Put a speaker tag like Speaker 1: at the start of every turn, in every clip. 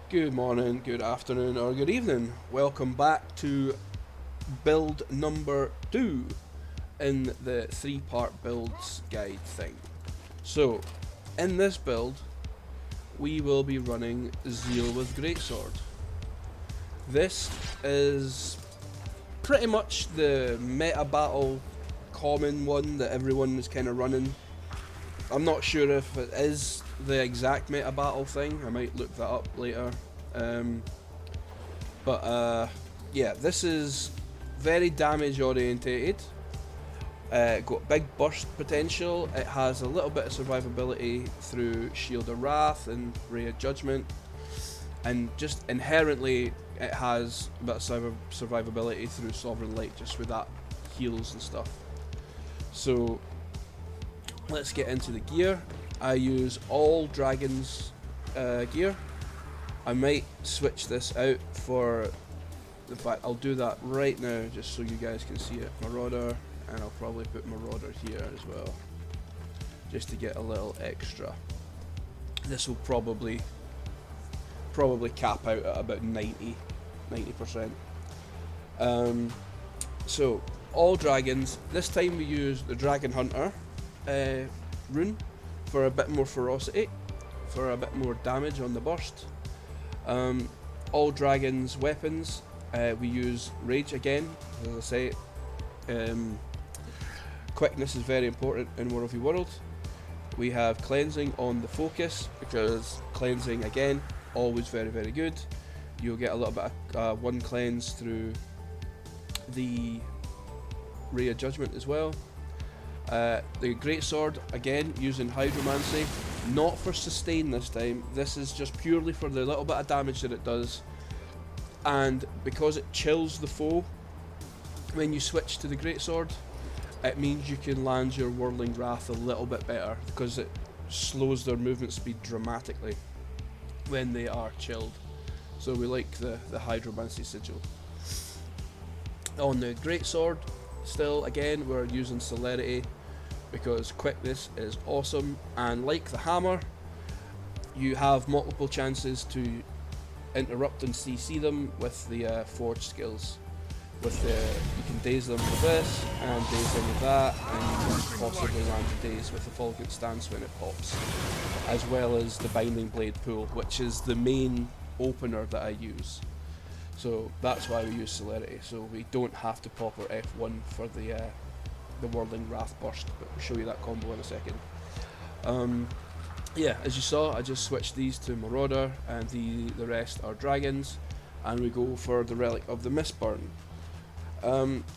Speaker 1: Good morning, good afternoon, or good evening. Welcome back to build number 2 in the 3-part builds guide thing. So, in this build, we will be running Zeal with Greatsword. This is pretty much the meta battle common one that everyone is kind of running. I'm not sure if it is the exact meta battle thing. I might look that up later. Yeah, this is very damage orientated. Got big burst potential. It has a little bit of survivability through Shield of Wrath and Ray of Judgment, and just inherently it has a bit of survivability through Sovereign Light, just with that heals and stuff. So let's get into the gear. I use all dragons gear. I might switch this out for, in fact I'll do that right now just so you guys can see it. Marauder, and I'll probably put Marauder here as well, just to get a little extra. This will probably cap out at about 90%. So all dragons. This time we use the Dragon Hunter rune for a bit more ferocity, for a bit more damage on the burst. All dragons weapons, we use Rage again, as I say. Quickness is very important in WvW. We have cleansing on the focus, because cleansing again, always very good. You'll get a little bit of one cleanse through the Ray of Judgment as well. The Greatsword, again, using Hydromancy, not for sustain this time. This is just purely for the little bit of damage that it does, and because it chills the foe when you switch to the Greatsword, it means you can land your Whirling Wrath a little bit better, because it slows their movement speed dramatically when they are chilled. So we like the Hydromancy sigil. On the Greatsword, still again we're using Celerity, because quickness is awesome, and like the hammer, you have multiple chances to interrupt and CC them with the forge skills. With you can daze them with this, and daze them with that, and you can possibly land a daze with the Fulgent Stance when it pops, as well as the Binding Blade pool, which is the main opener that I use. So that's why we use Celerity, so we don't have to pop our F1 for the Whirling Wrath burst, but we'll show you that combo in a second. Yeah, as you saw, I just switched these to Marauder, and the rest are dragons, and we go for the Relic of the Mistburn.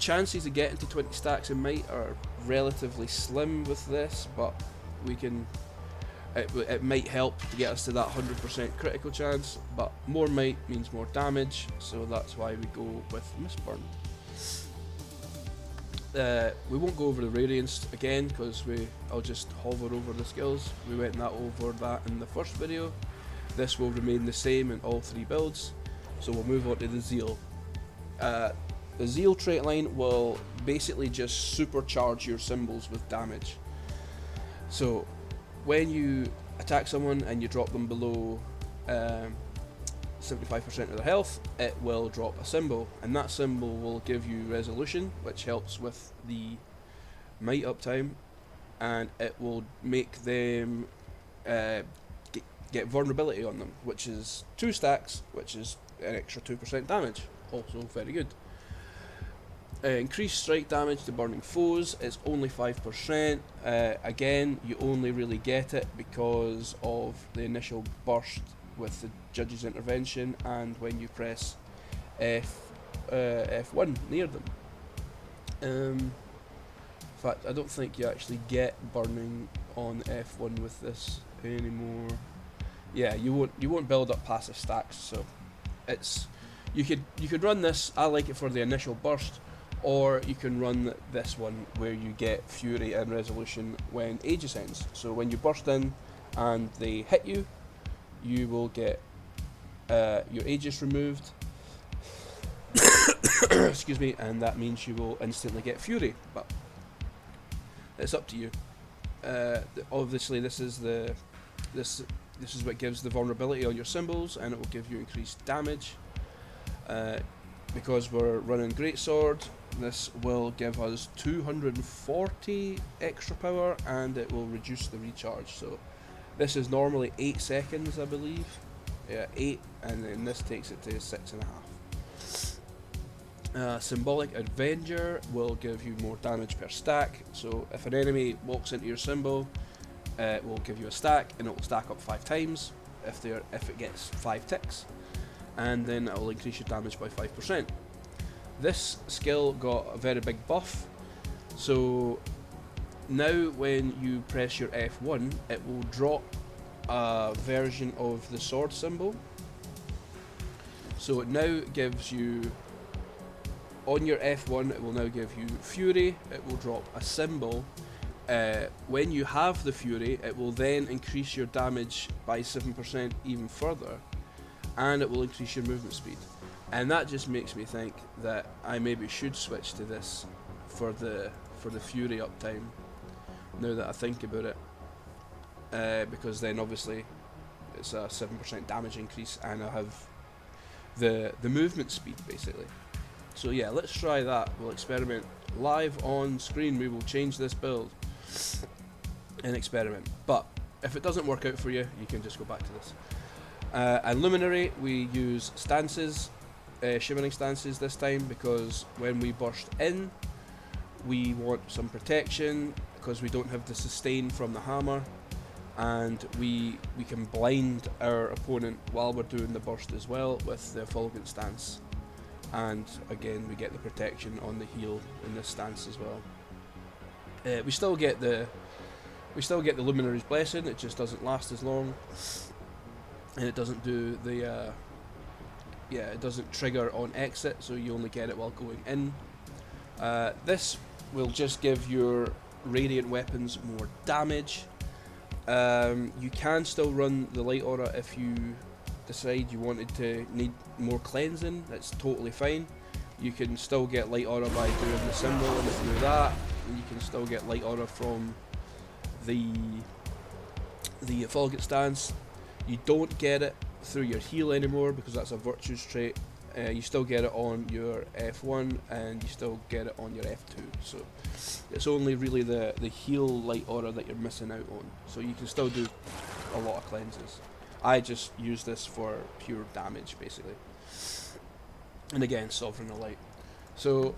Speaker 1: Chances of getting to 20 stacks in might are relatively slim with this, but we can. It might help to get us to that 100% critical chance, but more might means more damage, so that's why we go with Mistburn. We won't go over the Radiance again, because I'll just hover over the skills. We went over that in the first video. This will remain the same in all 3 builds, so we'll move on to the Zeal. The Zeal trait line will basically just supercharge your symbols with damage. So when you attack someone and you drop them below 75% of their health, it will drop a symbol, and that symbol will give you resolution, which helps with the might uptime, and it will make them get vulnerability on them, which is 2 stacks, which is an extra 2% damage, also very good. Increased strike damage to burning foes is only 5%. Again, you only really get it because of the initial burst with the Judge's Intervention, and when you press F1 near them. In fact, I don't think you actually get burning on F1 with this anymore. Yeah, you won't build up passive stacks, so you could run this. I like it for the initial burst, or you can run this one where you get Fury and Resolution when Aegis ends. So when you burst in and they hit you, you will get your Aegis removed. Excuse me, and that means you will instantly get Fury, but it's up to you. Obviously this This is what gives the vulnerability on your symbols, and it will give you increased damage. Because we're running Greatsword, this will give us 240 extra power, and it will reduce the recharge. So this is normally 8 seconds, I believe. Yeah, 8, and then this takes it to 6.5. Symbolic Avenger will give you more damage per stack. So if an enemy walks into your symbol, it will give you a stack, and it will stack up 5 times if it gets 5 ticks. And then it will increase your damage by 5%. This skill got a very big buff, so now when you press your F1, it will drop a version of the sword symbol. So it now gives you, on your F1, it will now give you Fury. It will drop a symbol. When you have the Fury, it will then increase your damage by 7% even further, and it will increase your movement speed. And that just makes me think that I maybe should switch to this for the Fury uptime, now that I think about it, because then obviously it's a 7% damage increase, and I have the movement speed basically. So yeah, let's try that. We'll experiment live on screen. We will change this build and experiment, but if it doesn't work out for you, you can just go back to this. And Luminary, we use stances, shimmering stances this time, because when we burst in, we want some protection because we don't have the sustain from the hammer, and we can blind our opponent while we're doing the burst as well with the Effulgent stance, and again we get the protection on the heal in this stance as well. We still get the Luminary's Blessing. It just doesn't last as long, and it doesn't do the it doesn't trigger on exit, so you only get it while going in. This will just give your radiant weapons more damage. You can still run the light aura if you decide you wanted to need more cleansing. That's totally fine. You can still get light aura by doing the symbol, and if you do that, you can still get light aura from the Effulgent stance. You don't get it through your heal anymore because that's a virtues trait. You still get it on your F1, and you still get it on your F2. So it's only really the heal light aura that you're missing out on. So you can still do a lot of cleanses. I just use this for pure damage basically. And again, Sovereign of Light. So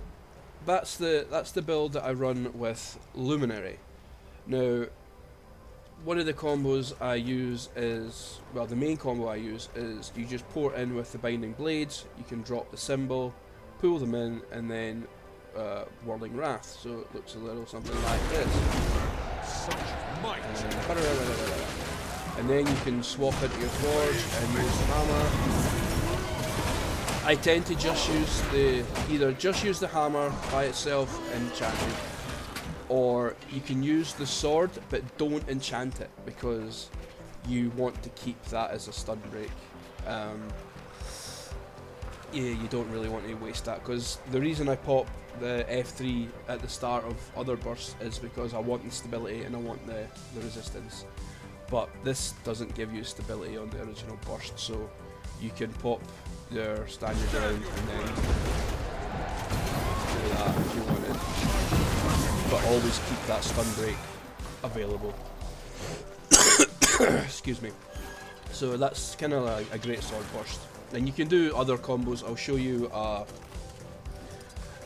Speaker 1: that's the build that I run with Luminary. Now, one of the combos I use is, well, the main combo I use is you just pour in with the Binding Blades, you can drop the symbol, pull them in, and then Whirling Wrath. So it looks a little something like this. And then you can swap into your Forge and use the hammer. I tend to just use either use the hammer by itself enchanted, or you can use the sword but don't enchant it because you want to keep that as a stun break. Yeah, you don't really want to waste that, because the reason I pop the F3 at the start of other bursts is because I want the stability and I want the resistance, but this doesn't give you stability on the original burst, so you can pop your stand your ground and then do that if you wanted, but always keep that stun break available. Excuse me. So that's kind of like a great sword burst. And you can do other combos. I'll show you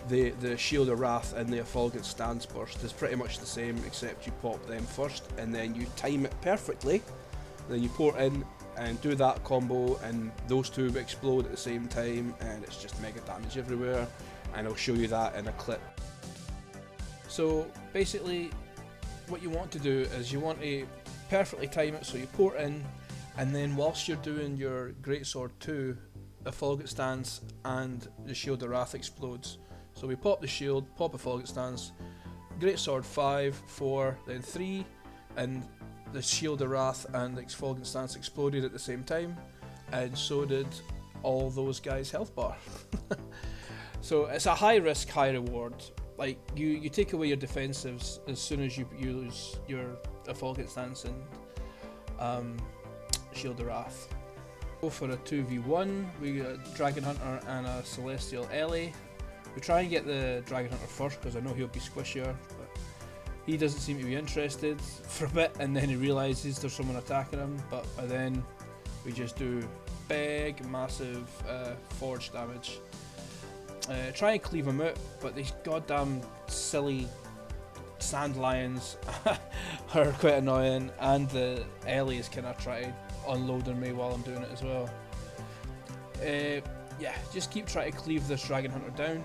Speaker 1: the Shield of Wrath and the Effulgent Stance burst is pretty much the same, except you pop them first and then you time it perfectly. Then you pour in and do that combo, and those two explode at the same time, and it's just mega damage everywhere. And I'll show you that in a clip. So basically, what you want to do is you want to perfectly time it, so you pour in, and then whilst you're doing your Greatsword 2, Effulgent Stance and the Shield of Wrath explodes. So we pop the shield, pop Effulgent Stance, Greatsword 5, 4, then 3, and the Shield of Wrath and the Effulgent Stance exploded at the same time, and so did all those guys' health bar. So it's a high risk, high reward. Like, you take away your defensives as soon as you use your Effulgent Stance and Shield of Wrath. Go for a 2v1, we got a Dragon Hunter and a Celestial Ellie. We try and get the Dragon Hunter first because I know he'll be squishier, but he doesn't seem to be interested for a bit, and then he realises there's someone attacking him, but by then we just do big, massive forge damage. Try and cleave him out, but these goddamn silly sand lions are quite annoying, and the Ellie is kind of trying to unload on me while I'm doing it as well. Yeah, just keep trying to cleave this Dragon Hunter down.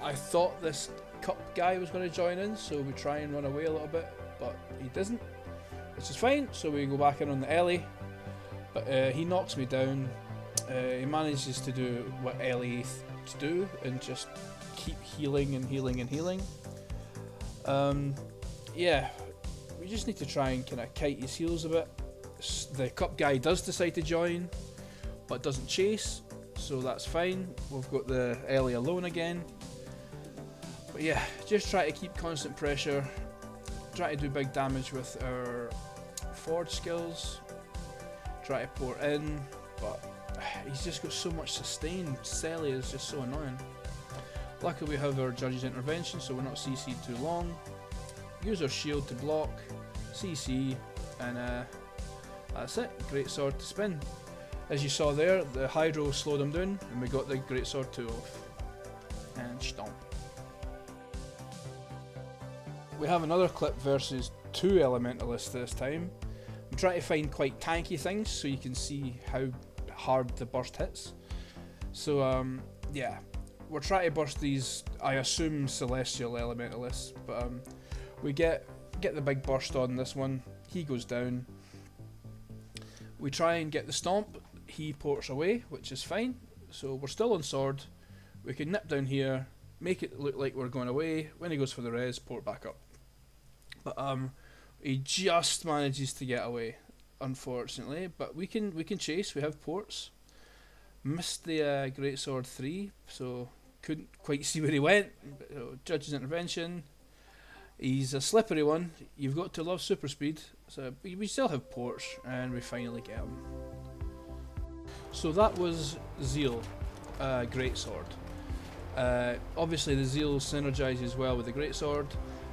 Speaker 1: I thought this cup guy was going to join in, so we try and run away a little bit, but he doesn't, which is fine, so we go back in on the Ellie, but he knocks me down. He manages to do what Ellie to do and just keep healing and healing and healing. Yeah, we just need to try and kind of kite his heals a bit. The cup guy does decide to join, but doesn't chase, so that's fine. We've got the Ellie alone again. But yeah, just try to keep constant pressure, try to do big damage with our forge skills, try to pour in, but he's just got so much sustain. Selly is just so annoying. Luckily we have our Judge's Intervention, so we're not CC'd too long. Use our shield to block, CC, and that's it. Greatsword to spin. As you saw there, the Hydro slowed him down, and we got the Greatsword 2 off. And stomp. We have another clip versus 2 Elementalists this time. I'm trying to find quite tanky things so you can see how hard the burst hits. So yeah, we're trying to burst these, I assume, Celestial Elementalists, but we get the big burst on this one. He goes down. We try and get the stomp. He ports away, which is fine. So we're still on sword. We can nip down here, make it look like we're going away. When he goes for the res, port back up. But he just manages to get away, unfortunately. But we can chase. We have ports. Missed the Greatsword 3, so couldn't quite see where he went. Judge's Intervention. He's a slippery one. You've got to love super speed. So we still have ports, and we finally get him. So that was Zeal, Greatsword. Obviously the Zeal synergizes well with the Greatsword.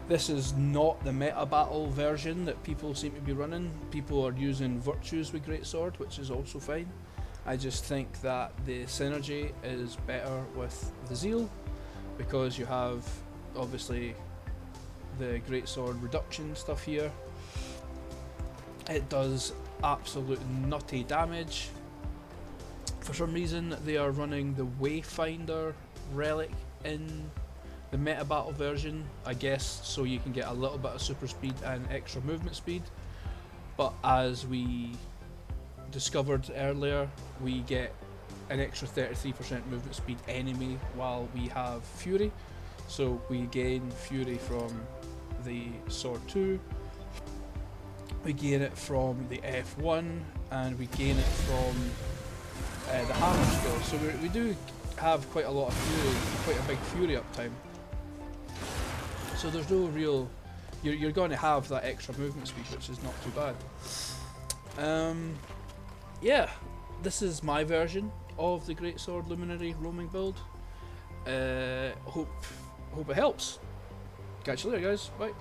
Speaker 1: This is not the meta battle version that people seem to be running. People are using virtues with Greatsword, which is also fine. I just think that the synergy is better with the Zeal, because you have obviously the Greatsword reduction stuff here. It does absolute nutty damage. For some reason they are running the Wayfinder relic in the meta battle version, I guess so you can get a little bit of super speed and extra movement speed, but as we discovered earlier, we get an extra 33% movement speed enemy while we have Fury, so we gain Fury from the Sword 2, we gain it from the F1, and we gain it from the hammer skill, so we do have quite a lot of Fury, quite a big Fury uptime. So there's no real, you're going to have that extra movement speed, which is not too bad. Yeah, this is my version of the Greatsword Luminary roaming build. Hope it helps. Catch you later, guys. Bye.